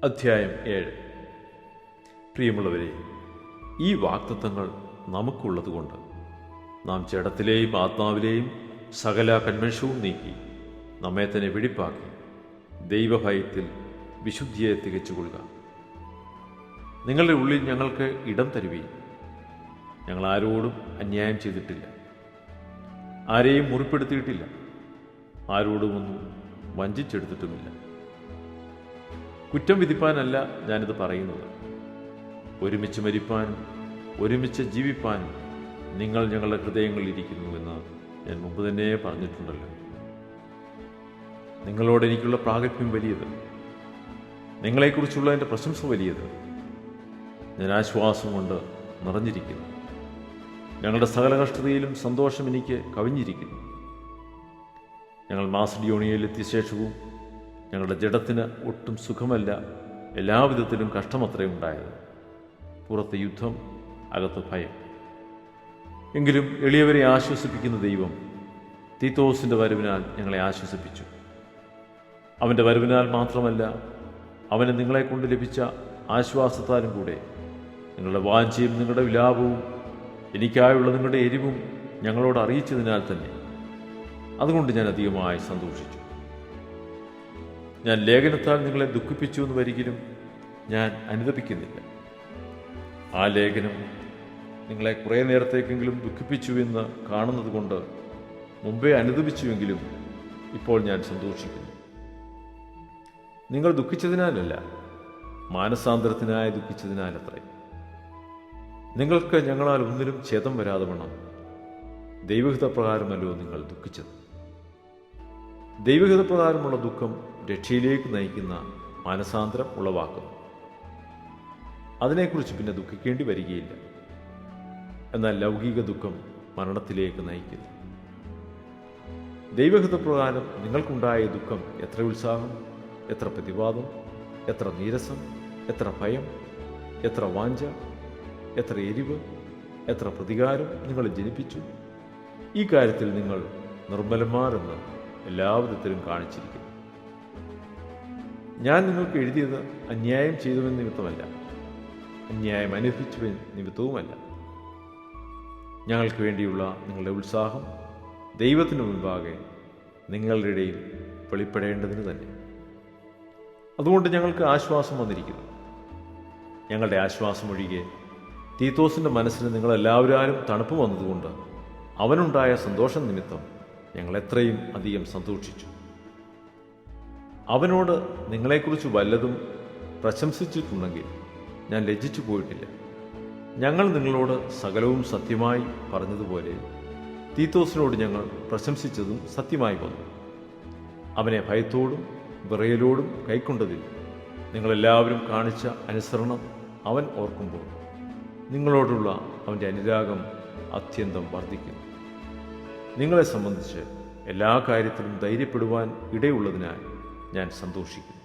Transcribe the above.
അധ്യായം 7. പ്രിയമുള്ളവരെ, ഈ വാഗ്ദത്തങ്ങൾ നമുക്കുള്ളതുകൊണ്ട് നാം ജഡത്തിലെയും ആത്മാവിലെയും സകല കന്മഷവും നീക്കി നമ്മെ തന്നെ വെടിപ്പാക്കി ദൈവഭയത്തിൽ വിശുദ്ധിയെ തികച്ചുകൊള്ളുക. നിങ്ങളുടെ ഉള്ളിൽ ഞങ്ങൾക്ക് ഇടം തരുവീൻ. ഞങ്ങൾ ആരോടും അന്യായം ചെയ്തിട്ടില്ല, ആരെയും മുറിപ്പെടുത്തിയിട്ടില്ല, ആരോടുമൊന്നും വഞ്ചിച്ചെടുത്തിട്ടുമില്ല. കുറ്റം വിധിപ്പാനല്ല ഞാനിത് പറയുന്നത്. ഒരുമിച്ച് മരിപ്പാനും ഒരുമിച്ച് ജീവിപ്പാനും നിങ്ങൾ ഞങ്ങളുടെ ഹൃദയങ്ങളിൽ ഇരിക്കുന്നുവെന്ന് ഞാൻ മുമ്പ് തന്നെ പറഞ്ഞിട്ടുണ്ടല്ലോ. നിങ്ങളോട് എനിക്കുള്ള പ്രാഗൽഭ്യം വലിയത്, നിങ്ങളെക്കുറിച്ചുള്ള എൻ്റെ പ്രശംസ വലിയത്. ഞാൻ ആശ്വാസം കൊണ്ട് നിറഞ്ഞിരിക്കുന്നു. ഞങ്ങളുടെ സകല കഷ്ടതയിലും സന്തോഷം എനിക്ക് കവിഞ്ഞിരിക്കുന്നു. ഞങ്ങൾ മാസിഡോണിയയിലെത്തിയ ശേഷവും ഞങ്ങളുടെ ജഡത്തിന് ഒട്ടും സുഖമല്ല, എല്ലാവിധത്തിലും കഷ്ടമത്രേ ഉണ്ടായത്. പുറത്ത് യുദ്ധം, അകത്ത് ഭയം. എങ്കിലും എളിയവരെ ആശ്വസിപ്പിക്കുന്ന ദൈവം തീത്തോസിൻ്റെ വരവിനാൽ ഞങ്ങളെ ആശ്വസിപ്പിച്ചു. അവൻ്റെ വരവിനാൽ മാത്രമല്ല, അവന് നിങ്ങളെക്കൊണ്ട് ലഭിച്ച ആശ്വാസത്താലും കൂടെ. നിങ്ങളുടെ വാഞ്ചയും നിങ്ങളുടെ വിലാപവും എനിക്കായുള്ള നിങ്ങളുടെ എരിവും ഞങ്ങളോട് അറിയിച്ചതിനാൽ തന്നെ അതുകൊണ്ട് ഞാൻ അധികമായി സന്തോഷിച്ചു. ഞാൻ ലേഖനത്താൽ നിങ്ങളെ ദുഃഖിപ്പിച്ചു എന്ന് വരികിലും ഞാൻ അനുതപിക്കുന്നില്ല. ആ ലേഖനം നിങ്ങളെ കുറേ നേരത്തേക്കെങ്കിലും ദുഃഖിപ്പിച്ചു എന്ന് കാണുന്നത് കൊണ്ട് മുമ്പേ അനുതപിച്ചുവെങ്കിലും ഇപ്പോൾ ഞാൻ സന്തോഷിക്കുന്നു. നിങ്ങൾ ദുഃഖിച്ചതിനാലല്ല, മാനസാന്തരത്തിനായി ദുഃഖിച്ചതിനാലത്രേ. നിങ്ങൾക്ക് ഞങ്ങളാൽ ഒന്നിലും ഛേദം വരാതെ വണ്ണം ദൈവഹിതപ്രകാരമല്ലോ നിങ്ങൾ ദുഃഖിച്ചത്. ദൈവഹിതപ്രകാരമുള്ള ദുഃഖം രക്ഷയിലേക്ക് നയിക്കുന്ന മാനസാന്തരം ഉളവാക്കുന്നു. അതിനെക്കുറിച്ച് പിന്നെ ദുഃഖിക്കേണ്ടി വരികയില്ല. എന്നാൽ ലൗകിക ദുഃഖം മരണത്തിലേക്ക് നയിക്കുന്നു. ദൈവഹിതപ്രകാരം നിങ്ങൾക്കുണ്ടായ ദുഃഖം എത്ര ഉത്സാഹം, എത്ര പ്രതിവാദം, എത്ര നീരസം, എത്ര ഭയം, എത്ര വാഞ്ച, എത്ര എരിവ്, എത്ര പ്രതികാരം നിങ്ങളെ ജനിപ്പിച്ചു. ഈ കാര്യത്തിൽ നിങ്ങൾ നിർമ്മലന്മാരെന്ന് എല്ലാവിധത്തിലും കാണിച്ചിരിക്കുന്നു. ഞാൻ നിങ്ങൾക്ക് എഴുതിയത് അന്യായം ചെയ്തുവെന്ന നിമിത്തമല്ല, അന്യായം അനുഭവിച്ചു നിമിത്തവുമല്ല. ഞങ്ങൾക്ക് വേണ്ടിയുള്ള നിങ്ങളുടെ ഉത്സാഹം ദൈവത്തിന് മുൻപാകെ നിങ്ങളുടെ ഇടയിൽ വെളിപ്പെടേണ്ടതിന് തന്നെ. അതുകൊണ്ട് ഞങ്ങൾക്ക് ആശ്വാസം വന്നിരിക്കുന്നു. ഞങ്ങളുടെ ആശ്വാസം ഒഴികെ തീത്തോസിൻ്റെ മനസ്സിന് നിങ്ങളെല്ലാവരും തണുപ്പ് വന്നതുകൊണ്ട് അവനുണ്ടായ സന്തോഷം നിമിത്തം ഞങ്ങൾ എത്രയും അധികം സന്തോഷിച്ചു. അവനോട് നിങ്ങളെക്കുറിച്ച് വല്ലതും പ്രശംസിച്ചിട്ടുണ്ടെങ്കിൽ ഞാൻ ലജ്ജിച്ചു പോയിട്ടില്ല. ഞങ്ങൾ നിങ്ങളോട് സകലവും സത്യമായി പറഞ്ഞതുപോലെ തീത്തോസിനോട് ഞങ്ങൾ പ്രശംസിച്ചതും സത്യമായി വന്നു. അവനെ ഭയത്തോടും വിറയലോടും കൈക്കൊണ്ടതിൽ നിങ്ങളെല്ലാവരും കാണിച്ച അനുസരണം അവൻ ഓർക്കുമ്പോൾ നിങ്ങളോടുള്ള അവൻ്റെ അനുരാഗം അത്യന്തം വർദ്ധിക്കുന്നു. നിങ്ങളെ സംബന്ധിച്ച് എല്ലാ കാര്യത്തിലും ധൈര്യപ്പെടുവാൻ ഇടയുള്ളതിനാൽ ഞാൻ സന്തോഷിക്കുന്നു.